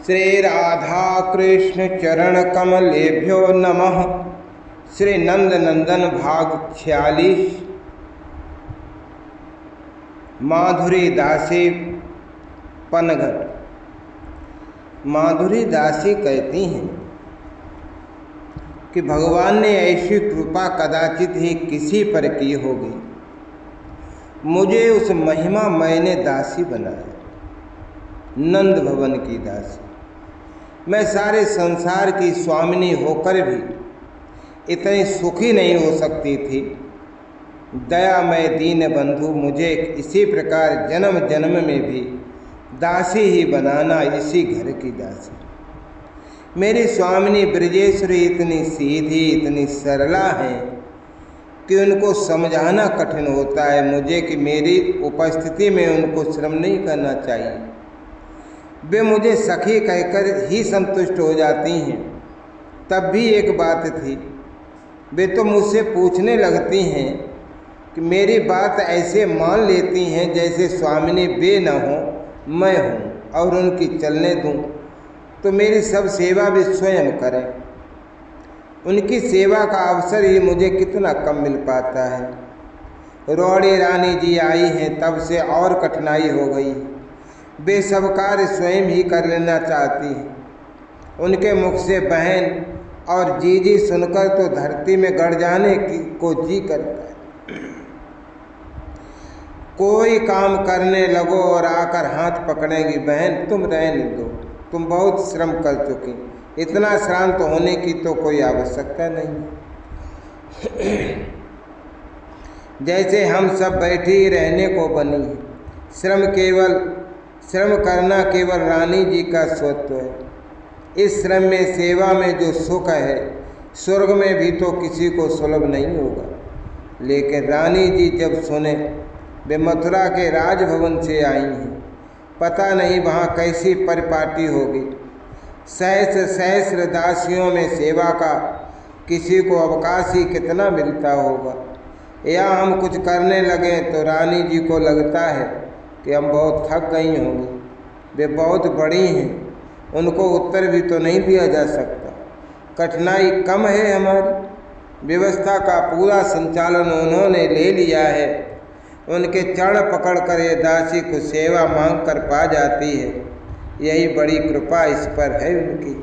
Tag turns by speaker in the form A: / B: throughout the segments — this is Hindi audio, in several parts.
A: श्री राधा कृष्ण चरण कमलेभ्यो नमः। श्री नंद नंदन भाग 46। माधुरी दासी पनघट। माधुरी दासी कहती हैं कि भगवान ने ऐसी कृपा कदाचित ही किसी पर की होगी। मुझे उस महिमा मैंने दासी बनाया, नंद भवन की दासी। मैं सारे संसार की स्वामिनी होकर भी इतनी सुखी नहीं हो सकती थी। दयामय दीन बंधु, मुझे इसी प्रकार जन्म जन्म में भी दासी ही बनाना, इसी घर की दासी। मेरी स्वामिनी ब्रजेश्वरी इतनी सीधी, इतनी सरला है कि उनको समझाना कठिन होता है मुझे कि मेरी उपस्थिति में उनको श्रम नहीं करना चाहिए। वे मुझे सखी कहकर ही संतुष्ट हो जाती हैं। तब भी एक बात थी, वे तो मुझसे पूछने लगती हैं कि मेरी बात ऐसे मान लेती हैं जैसे स्वामिनी वे न हो मैं हूँ और उनकी चलने दूँ तो मेरी सब सेवा भी स्वयं करें। उनकी सेवा का अवसर ही मुझे कितना कम मिल पाता है। रौड़ी रानी जी आई हैं तब से और कठिनाई हो गई। वे सब कार्य स्वयं ही कर लेना चाहती हैं। उनके मुख से बहन और जीजी सुनकर तो धरती में गड़ जाने को जी करता है। कोई काम करने लगो और आकर हाथ पकड़ेंगी, बहन तुम रहने दो, तुम बहुत श्रम कर चुकी, इतना श्रांत होने की तो कोई आवश्यकता नहीं। जैसे हम सब बैठी ही रहने को बनी है। श्रम करना केवल रानी जी का स्वत्व है। इस श्रम में, सेवा में जो सुख है, स्वर्ग में भी तो किसी को सुलभ नहीं होगा। लेकिन रानी जी जब सुने वे मथुरा के राजभवन से आई हैं, पता नहीं वहाँ कैसी परिपाटी होगी। सहस्र सहस्र दासियों में सेवा का किसी को अवकाश ही कितना मिलता होगा। या हम कुछ करने लगें तो रानी जी को लगता है कि हम बहुत थक गई होंगी। वे बहुत बड़ी हैं, उनको उत्तर भी तो नहीं दिया जा सकता। कठिनाई कम है हमारी। व्यवस्था का पूरा संचालन उन्होंने ले लिया है। उनके चरण पकड़कर ये दासी को सेवा मांग कर पा जाती है। यही बड़ी कृपा इस पर है उनकी।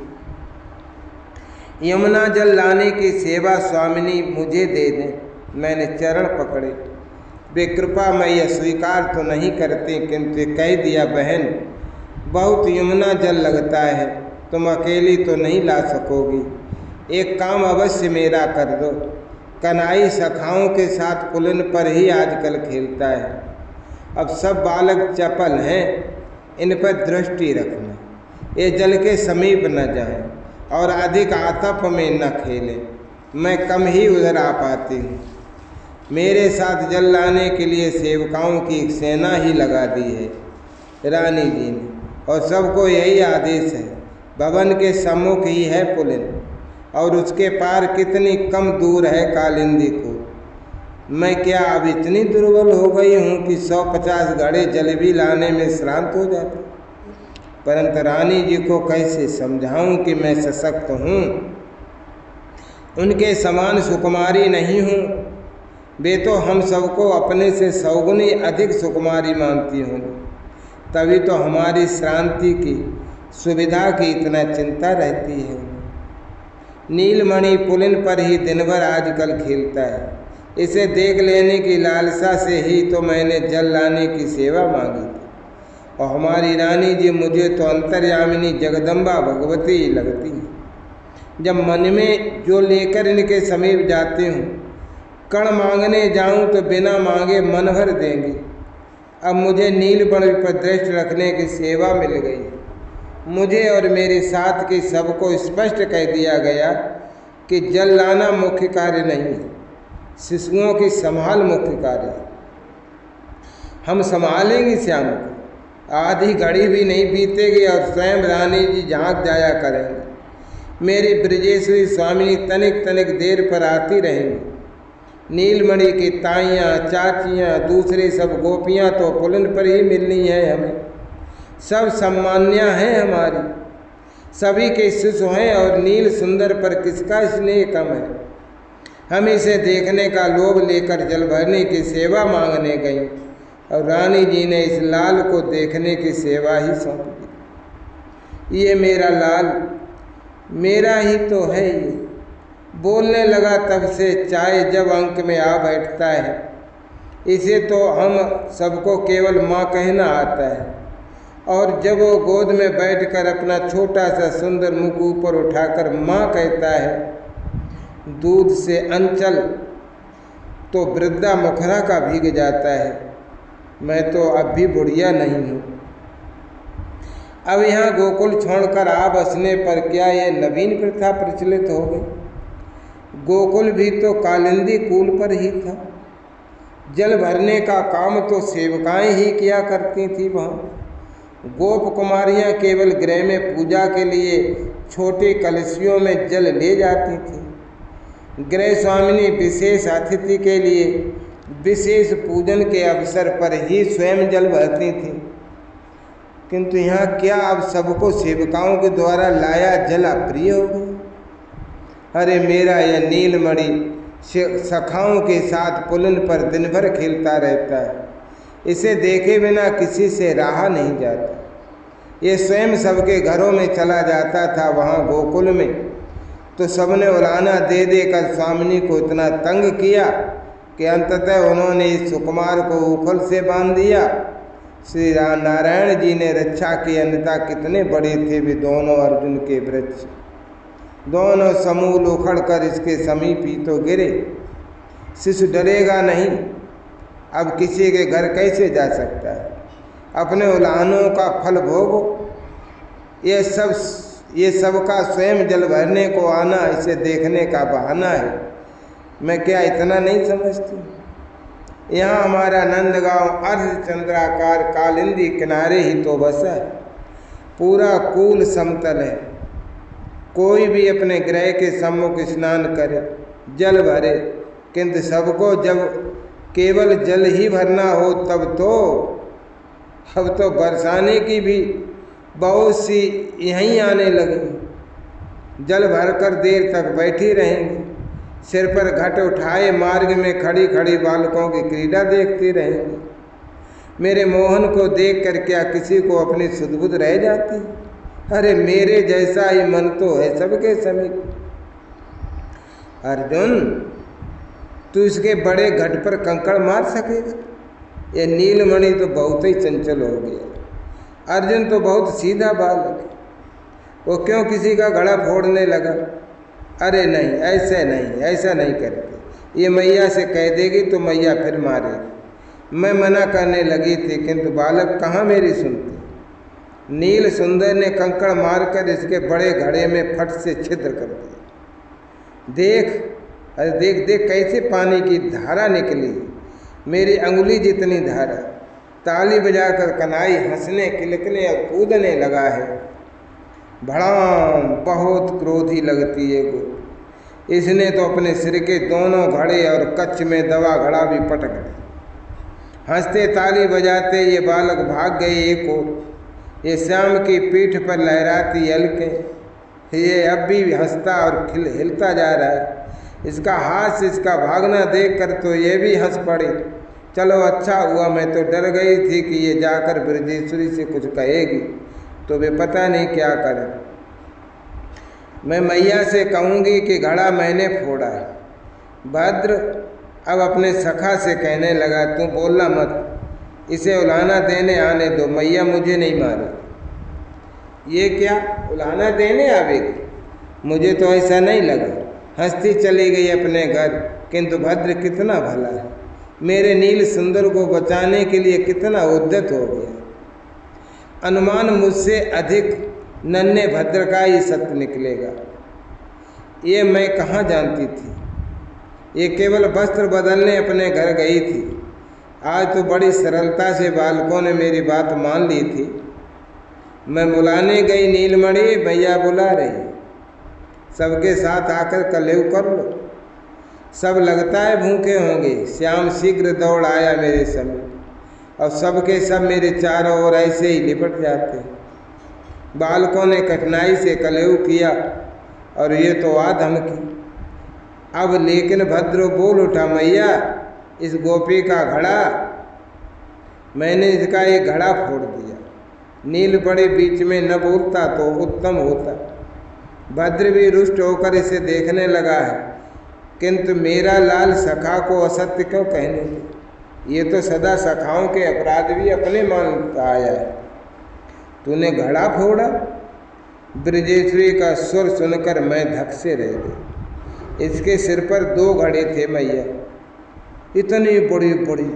A: यमुना जल लाने की सेवा स्वामिनी मुझे दे दें। मैंने चरण पकड़े। वे कृपा मैं यह स्वीकार तो नहीं करती, किंतु कह दिया, बहन बहुत यमुना जल लगता है, तुम अकेली तो नहीं ला सकोगी। एक काम अवश्य मेरा कर दो। कन्हई सखाओं के साथ पुलिन पर ही आजकल खेलता है। अब सब बालक चपल हैं, इन पर दृष्टि रखना। ये जल के समीप न जाए और अधिक आतप में न खेलें। मैं कम ही उधर आ पाती हूँ। मेरे साथ जल लाने के लिए सेवकाओं की एक सेना ही लगा दी है रानी जी ने, और सबको यही आदेश है। भवन के सम्मुख ही है पुलिन और उसके पार कितनी कम दूर है कालिंदी को। मैं क्या अब इतनी दुर्बल हो गई हूँ कि 150 घड़े जल भी लाने में श्रांत हो जाते। परंतु रानी जी को कैसे समझाऊं कि मैं सशक्त हूँ, उनके समान सुकुमारी नहीं हूँ। वे तो हम सबको अपने से 100 गुनी अधिक सुकुमारी मानती हूँ। तभी तो हमारी श्रांति की सुविधा की इतना चिंता रहती है। नीलमणि पुलिन पर ही दिन भर आजकल खेलता है। इसे देख लेने की लालसा से ही तो मैंने जल लाने की सेवा मांगी थी। और हमारी रानी जी मुझे तो अंतर्यामिनी जगदम्बा भगवती लगती है। जब मन में जो लेकर इनके समीप जाती हूँ, कण मांगने जाऊं तो बिना मांगे मन भर देंगे। अब मुझे नीलमणि पर दृष्टि रखने की सेवा मिल गई। मुझे और मेरे साथ के सबको स्पष्ट कह दिया गया कि जल लाना मुख्य कार्य नहीं है, शिशुओं की संभाल मुख्य कार्य है। हम संभालेंगे श्याम को। आधी घड़ी भी नहीं बीतेगी और स्वयं रानी जी झांक जाया करेंगे। मेरी ब्रजेश्वरी स्वामिनी तनिक तनिक देर पर आती रहेंगी। नीलमणि की ताइयाँ, चाचियाँ, दूसरी सब गोपियाँ तो पुलिन पर ही मिलनी है हमें। सब सम्मान्या हैं हमारी। सभी के शिशु हैं और नील सुंदर पर किसका स्नेह कम है। हम इसे देखने का लोभ लेकर जल भरने की सेवा मांगने गई और रानी जी ने इस लाल को देखने की सेवा ही सौंप दी। ये मेरा लाल मेरा ही तो है ये। बोलने लगा तब से चाय जब अंक में आ बैठता है। इसे तो हम सबको केवल माँ कहना आता है और जब वो गोद में बैठकर अपना छोटा सा सुंदर मुख ऊपर उठाकर माँ कहता है, दूध से अंचल तो वृद्धा मुखरा का भीग जाता है। मैं तो अब भी बुढ़िया नहीं हूँ। अब यहाँ गोकुल छोड़कर आ बसने पर क्या ये नवीन प्रथा प्रचलित हो गई? गोकुल भी तो कालिंदी कूल पर ही था। जल भरने का काम तो सेवकाएं ही किया करती थी। वहाँ गोप कुमारियाँ केवल गृह में पूजा के लिए छोटे कलशियों में जल ले जाती थी। गृह स्वामिनी विशेष अतिथि के लिए विशेष पूजन के अवसर पर ही स्वयं जल भरती थी। किंतु यहाँ क्या अब सबको सेवकाओं के द्वारा लाया जल अप्रिय हो गया? अरे मेरा यह नीलमणि सखाओं के साथ पुलन पर दिन भर खेलता रहता है। इसे देखे बिना किसी से रहा नहीं जाता। ये स्वयं सबके घरों में चला जाता था। वहाँ गोकुल में तो सबने उलाना दे देकर स्वामिनी को इतना तंग किया कि अंततः उन्होंने इस सुकुमार को उखल से बांध दिया। श्री नारायण जी ने रक्षा की, अन्यथा कितने बड़े थे वे दोनों अर्जुन के वृक्ष। दोनों समूल उखड़ कर इसके समीप ही तो गिरे। शिशु डरेगा नहीं, अब किसी के घर कैसे जा सकता है? अपने उलाहनों का फल भोगो। ये सबका स्वयं जल भरने को आना इसे देखने का बहाना है। मैं क्या इतना नहीं समझती? यहाँ हमारा नंदगांव अर्धचंद्राकार कालिंदी किनारे ही तो बसा है। पूरा कूल समतल है। कोई भी अपने गृह के सम्मुख स्नान करे, जल भरे, किंतु सबको जब केवल जल ही भरना हो तब तो अब तो बरसाने की भी बहुत सी यहीं आने लगी। जल भरकर देर तक बैठी रहेंगी, सिर पर घट उठाए मार्ग में खड़ी खड़ी बालकों की क्रीड़ा देखती रहेंगी। मेरे मोहन को देखकर क्या किसी को अपनी सुध-बुध रह जाती? अरे मेरे जैसा ही मन तो है सबके समीप। अर्जुन, तू इसके बड़े घट पर कंकड़ मार सकेगा? ये नीलमणि तो बहुत ही चंचल हो गया। अर्जुन तो बहुत सीधा बालक है, वो क्यों किसी का घड़ा फोड़ने लगा? अरे नहीं, ऐसा नहीं करते। ये मैया से कह देगी तो मैया फिर मारेगी। मैं मना करने लगी थी किंतु बालक कहाँ मेरी सुनती। नील सुंदर ने कंकड़ मारकर इसके बड़े घड़े में फट से छिद्र कर दिया। देख, अरे देख देख कैसे पानी की धारा निकली, मेरी अंगुली जितनी धारा। ताली बजाकर कन्हई हंसने किलकने और कूदने लगा है। भड़ाम बहुत क्रोधी लगती है वो। इसने तो अपने सिर के दोनों घड़े और कच्छ में दवा घड़ा भी पटक दिया। हंसते ताली बजाते ये बालक भाग गए एक ओर। ये श्याम की पीठ पर लहराती अलके ये अब भी हंसता और हिलता जा रहा है। इसका हाथ इसका भागना देखकर तो ये भी हंस पड़ी। चलो अच्छा हुआ, मैं तो डर गई थी कि ये जाकर ब्रजेश्वरी से कुछ कहेगी तो वे पता नहीं क्या करें। मैं मैया से कहूँगी कि घड़ा मैंने फोड़ा है। भद्र अब अपने सखा से कहने लगा, तू बोलना मत, इसे उलाहना देने आने दो, मैया मुझे नहीं मारेगी। ये क्या उलाहना देने आवेगी? मुझे तो ऐसा नहीं लगा। हंसती चली गई अपने घर। किंतु भद्र कितना भला है, मेरे नील सुंदर को बचाने के लिए कितना उद्यत हो गया। अनुमान मुझसे अधिक नन्हे भद्र का ही सत्य निकलेगा। ये मैं कहाँ जानती थी। ये केवल वस्त्र बदलने अपने घर गई थी। आज तो बड़ी सरलता से बालकों ने मेरी बात मान ली थी। मैं बुलाने गई नीलमणि, भैया बुला रही, सबके साथ आकर कलेव कर लो। सब लगता है भूखे होंगे। श्याम शीघ्र दौड़ आया मेरे समीप और सबके सब मेरे चारों ओर ऐसे ही लिपट जाते। बालकों ने कठिनाई से कलेऊ किया और ये तो आ धमकी। अब लेकिन भद्रो बोल उठा, मैया इस गोपी का घड़ा, मैंने इसका एक घड़ा फोड़ दिया। नील बड़े बीच में न बोलता तो उत्तम होता। भद्र भी रुष्ट होकर इसे देखने लगा है, किंतु मेरा लाल सखा को असत्य क्यों कहने दे? ये तो सदा सखाओं के अपराध भी अपने मानता आया है। तूने घड़ा फोड़ा? ब्रजेश्वरी का स्वर सुनकर मैं धक से रह गई। इसके सिर पर 2 घड़े थे मैया, इतनी बड़ी बड़ी।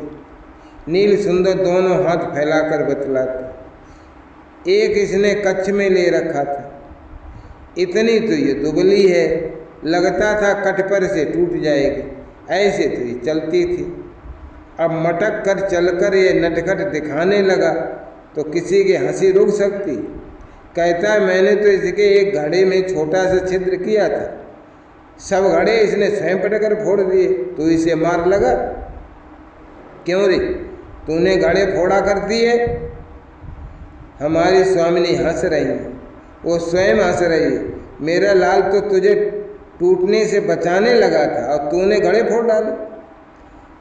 A: नील सुंदर दोनों हाथ फैलाकर बतलाता, एक इसने कच्छ में ले रखा था, इतनी तो ये दुबली है, लगता था कट पर से टूट जाएगी, ऐसे तो ये चलती थी। अब मटक कर चलकर ये नटखट दिखाने लगा तो किसी की हंसी रुक सकती? कहता है मैंने तो इसके एक घड़े में छोटा सा छिद्र किया था, सब घड़े इसने स्वयं पटकर फोड़ दिए, तो इसे मार लगा। क्यों रे, तूने घड़े फोड़ा कर दिए? हमारी स्वामिनी हंस रही है, वो स्वयं हंस रही है। मेरा लाल तो तुझे टूटने से बचाने लगा था और तूने घड़े फोड़ डाले।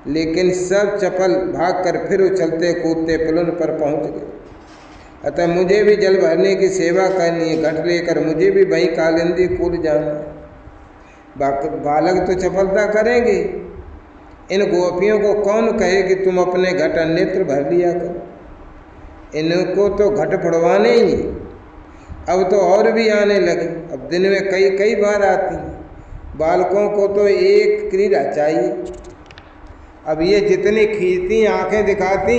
A: लेकिन सब चपल भागकर फिर उछलते कूदते पुलन पर पहुंच गए। अतः मुझे भी जल भरने की सेवा करनी है, घट लेकर मुझे भी वहीं कालिंदी कूद जाना है। बालक तो चपलता करेंगे, इन गोपियों को कौन कहे कि तुम अपने घट अन्यत्र भर लिया करो? इनको तो घट फड़वाने ही, अब तो और भी आने लगे। अब दिन में कई कई बार आती हैं। बालकों को तो एक क्रीड़ा चाहिए। अब ये जितनी खींचती आंखें दिखाती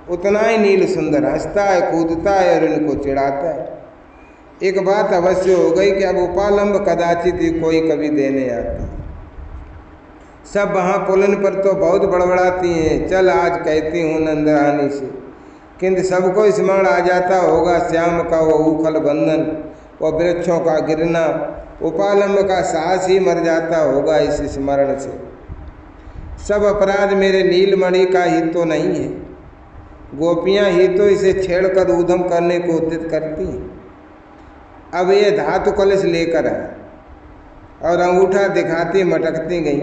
A: उतना ही नील सुंदर हंसता है, कूदता है और इनको चिढ़ाता है। एक बात अवश्य हो गई कि अब उपालंब कदाचित ही कोई कभी देने आती। सब वहाँ पुलन पर तो बहुत बड़बड़ाती हैं, चल आज कहती हूँ नंदरानी से, किंतु सबको स्मरण आ जाता होगा श्याम का वो उखल बंधन, वो वृक्षों का गिरना, उपालंब का साहस ही मर जाता होगा इस स्मरण से। सब अपराध मेरे नीलमणि का ही तो नहीं है, गोपियाँ ही तो इसे छेड़कर ऊधम करने को उद्यत करती हैं। अब ये धातु कलश लेकर आए और अंगूठा दिखाती मटकती गई।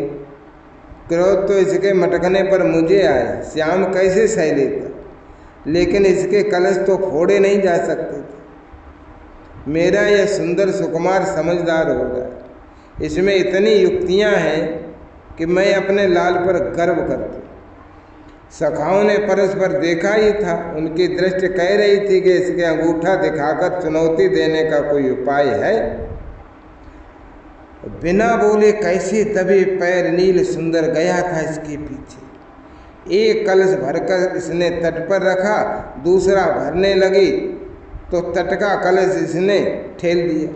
A: क्रोध तो इसके मटकने पर मुझे आया, श्याम कैसे सह लेता, लेकिन इसके कलश तो फोड़े नहीं जा सकते थे। मेरा यह सुंदर सुकुमार समझदार होगा, इसमें इतनी युक्तियां हैं कि मैं अपने लाल पर गर्व करती। सखाओं ने परस्पर देखा ही था, उनकी दृष्टि कह रही थी कि इसके अंगूठा दिखाकर चुनौती देने का कोई उपाय है। बिना बोले कैसे दबे पैर नील सुंदर गया था इसके पीछे। एक कलश भरकर इसने तट पर रखा, दूसरा भरने लगी तो तट का कलश इसने ठेल दिया।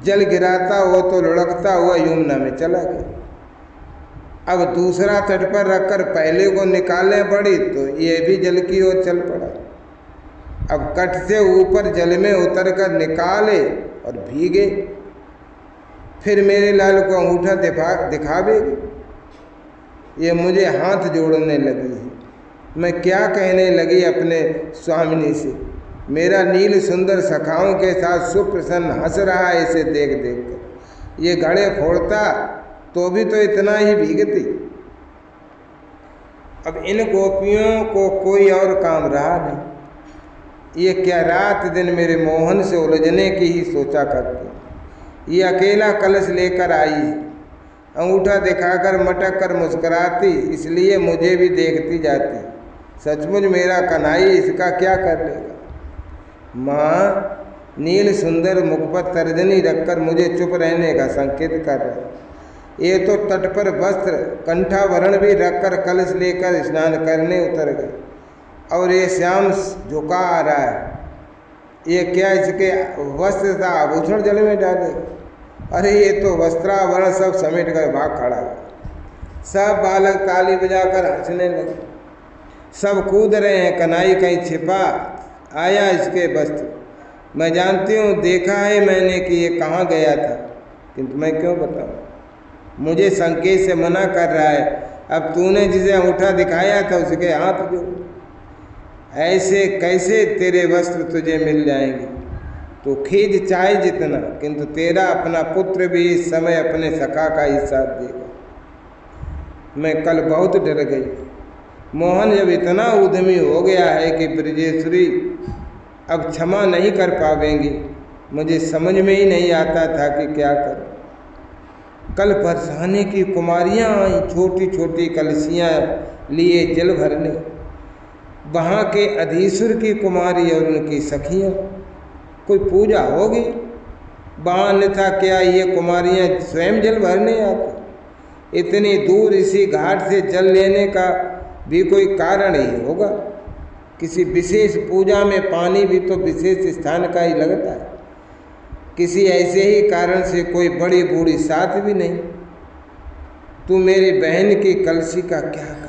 A: जल गिराता हुआ तो लुढ़कता हुआ यमुना में चला गया। अब दूसरा तट पर रखकर पहले को निकालने पड़ी तो ये भी जल की ओर चल पड़ा। अब कट से ऊपर जल में उतरकर निकाले और भीगे, फिर मेरे लाल को अंगूठा दिखावेगी। ये मुझे हाथ जोड़ने लगी है। मैं क्या कहने लगी अपने स्वामिनी से, मेरा नील सुंदर सखाओं के साथ सुप्रसन्न हंस रहा है इसे देख देख कर। ये घड़े फोड़ता तो भी तो इतना ही भीगती। अब इन गोपियों को कोई और काम रहा नहीं। ये क्या रात दिन मेरे मोहन से उलझने की ही सोचा करती। ये अकेला कलश लेकर आई है, अंगूठा दिखाकर मटक कर मुस्कुराती, इसलिए मुझे भी देखती जाती। सचमुच मेरा कन्हई इसका क्या कर लेगा। माँ नील सुंदर मुख पर तर्जनी रखकर मुझे चुप रहने का संकेत कर रहा। ये तो तट पर वस्त्र कंठाभरण भी रखकर कलश लेकर स्नान करने उतर गए और ये श्याम झुका आ रहा है। ये क्या इसके वस्त्र था आभूषण जल में डाले? अरे ये तो वस्त्राभरण सब समेट कर भाग खड़ा है। सब बालक ताली बजाकर हंसने लगे, सब कूद रहे हैं। कन्हई कहीं छिपा आया इसके वस्त्र। मैं जानती हूँ, देखा है मैंने कि ये कहाँ गया था, किंतु मैं क्यों बताऊँ। मुझे संकेत से मना कर रहा है। अब तूने जिसे अंगूठा दिखाया था उसके हाथ जोड़। ऐसे कैसे तेरे वस्त्र तुझे मिल जाएंगे। तो खींच चाहे जितना, किंतु तेरा अपना पुत्र भी इस समय अपने सखा का ही साथ देगा। मैं कल बहुत डर गई। मोहन जब इतना उद्यमी हो गया है कि ब्रजेश्वरी अब क्षमा नहीं कर पावेंगी, मुझे समझ में ही नहीं आता था कि क्या करूं। कल बरसाने की कुमारियां आई, छोटी छोटी कलसियां लिए जल भरने। वहाँ के अधीश्वर की कुमारी और उनकी सखियां, कोई पूजा होगी वहाँ, अन्यथा क्या ये कुमारियां स्वयं जल भरने आती? इतनी दूर इसी घाट से जल लेने का भी कोई कारण ही होगा। किसी विशेष पूजा में पानी भी तो विशेष स्थान का ही लगता है। किसी ऐसे ही कारण से कोई बड़ी बूढ़ी साथ भी नहीं। तू मेरी बहन की कलसी का क्या करेगी?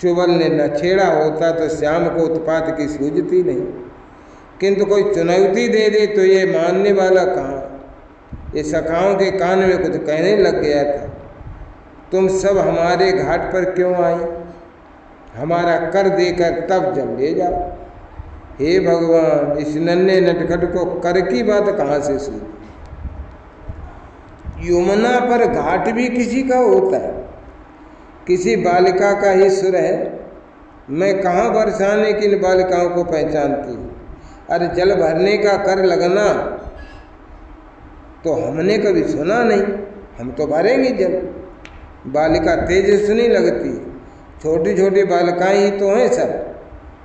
A: सुबल ने न छेड़ा होता तो श्याम को उत्पात की सूझती नहीं, किंतु कोई चुनौती दे दे तो ये मानने वाला कहाँ। ये सखाओं के कान में कुछ कहने लग गया था, तुम सब हमारे घाट पर क्यों आई? हमारा कर देकर तब जल ले जाओ। हे भगवान, इस नन्हे नटखट को कर की बात कहाँ से सूझी? यमुना पर घाट भी किसी का होता है, किसी बालिका का ही सुर है। मैं कहाँ बरसाने की इन बालिकाओं को पहचानती हूँ। अरे जल भरने का कर लगना तो हमने कभी सुना नहीं, हम तो भरेंगे जल। बालिका तेजस्विनी लगती, छोटी छोटी बालिकाएं ही तो हैं सब।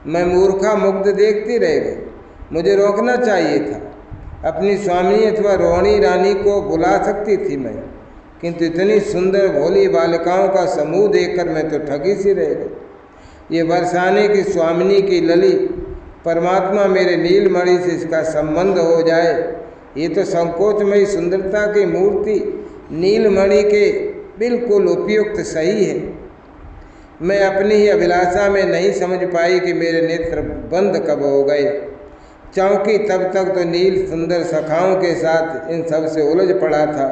A: मैं मूर्खा मुग्ध देखती रह गई। मुझे रोकना चाहिए था। अपनी स्वामी अथवा रोहिणी रानी को बुला सकती थी मैं, किंतु इतनी सुंदर भोली बालिकाओं का समूह देखकर मैं तो ठगी सी रह गई। ये बरसाने की स्वामिनी की लली परमात्मा मेरे नीलमणि से इसका संबंध हो जाए, ये तो संकोचमयी सुंदरता की मूर्ति नीलमणि के बिल्कुल उपयुक्त सही है। मैं अपनी ही अभिलाषा में नहीं समझ पाई कि मेरे नेत्र बंद कब हो गए। चौंकी तब तक तो नील सुंदर सखाओं के साथ इन सब से उलझ पड़ा था।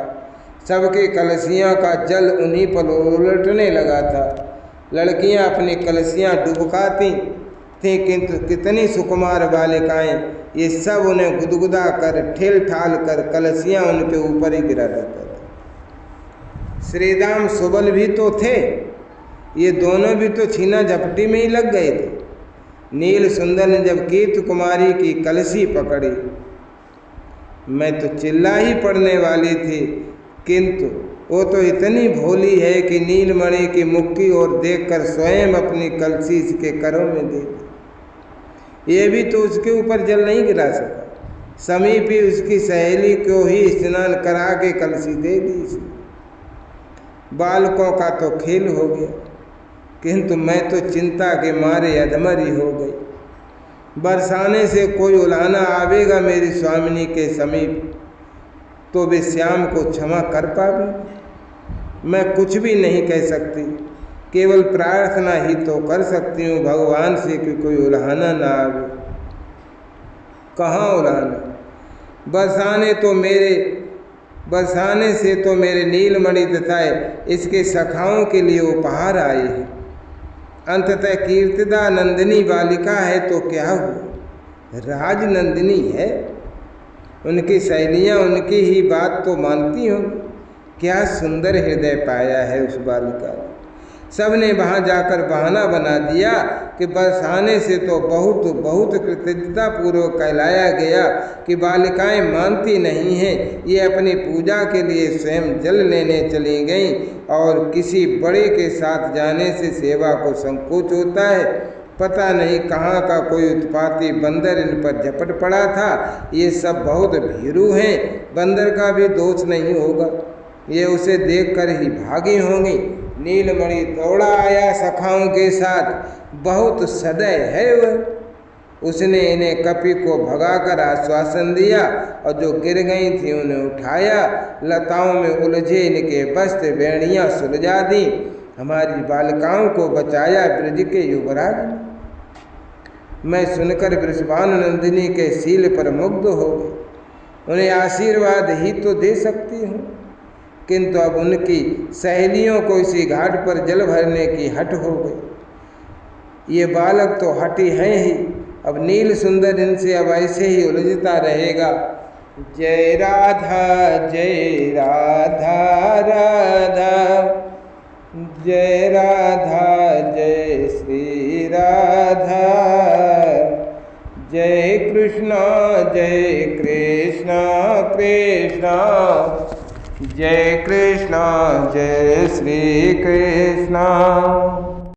A: सबकी कलसियाँ का जल उन्हीं पर उलटने लगा था। लड़कियाँ अपनी कलसियाँ डुबकाती थीं, किंतु कितनी सुकुमार बालिकाएं, ये सब उन्हें गुदगुदा कर ठेल ठाल कर कलसियाँ उनके ऊपर ही गिरा देते थे। श्रीराम सुबल भी तो थे, ये दोनों भी तो छीना झपटी में ही लग गए थे। नील सुंदर ने जब कीर्ति कुमारी की कलसी पकड़ी, मैं तो चिल्ला ही पड़ने वाली थी, किंतु वो तो इतनी भोली है कि नीलमणि की मुख की ओर देखकर स्वयं अपनी कलसी इसके करों में दे दी। ये भी तो उसके ऊपर जल नहीं गिरा सका। समीप ही उसकी सहेली को ही स्नान करा के कलसी दे दी इसने। बालकों का तो खेल हो गया, किंतु मैं तो चिंता के मारे अधमरी हो गई। बरसाने से कोई उलाहना आवेगा मेरी स्वामिनी के समीप तो वे श्याम को क्षमा कर पावे। मैं कुछ भी नहीं कह सकती, केवल प्रार्थना ही तो कर सकती हूँ भगवान से कि कोई उलाहना ना आवे। कहाँ उलाहना? बरसाने से तो मेरे नीलमणि तथा इसके सखाओं के लिए उपहार आए हैं। अंततः कीर्तिदा नंदिनी बालिका है तो क्या हुआ, राजनंदिनी है। उनकी सहेलियाँ उनकी ही बात तो मानती होंगी। क्या सुंदर हृदय पाया है उस बालिका ने। सब ने वहाँ जाकर बहाना बना दिया कि बरसाने से तो बहुत बहुत कृतज्ञता पूर्वक कहलाया गया कि बालिकाएं मानती नहीं हैं। ये अपनी पूजा के लिए स्वयं जल लेने चली गईं और किसी बड़े के साथ जाने से सेवा को संकोच होता है। पता नहीं कहाँ का कोई उत्पाती बंदर इन पर झपट पड़ा था। ये सब बहुत भीरू हैं, बंदर का भी दोष नहीं होगा। ये उसे देखकर ही भागी होंगी। नीलमणि दौड़ा आया सखाओं के साथ, बहुत सदैव है वह। उसने इन्हें कपि को भगाकर आश्वासन दिया और जो गिर गई थी उन्हें उठाया। लताओं में उलझे इनके वस्त्र बेड़ियाँ सुलझा दी। हमारी बालिकाओं को बचाया ब्रज के युवराज ने। मैं सुनकर वृषभानुनंदिनी के शील पर मुग्ध हो गई। उन्हें आशीर्वाद ही तो दे सकती हूँ, किंतु अब उनकी सहेलियों को इसी घाट पर जल भरने की हट हो गई। ये बालक तो हठी हैं ही, अब नील सुंदर इनसे अब ऐसे ही उलझता रहेगा। जय राधा राधा, जय राधा जय श्री राधा, जय कृष्णा कृष्णा, जय कृष्णा जय श्री कृष्णा।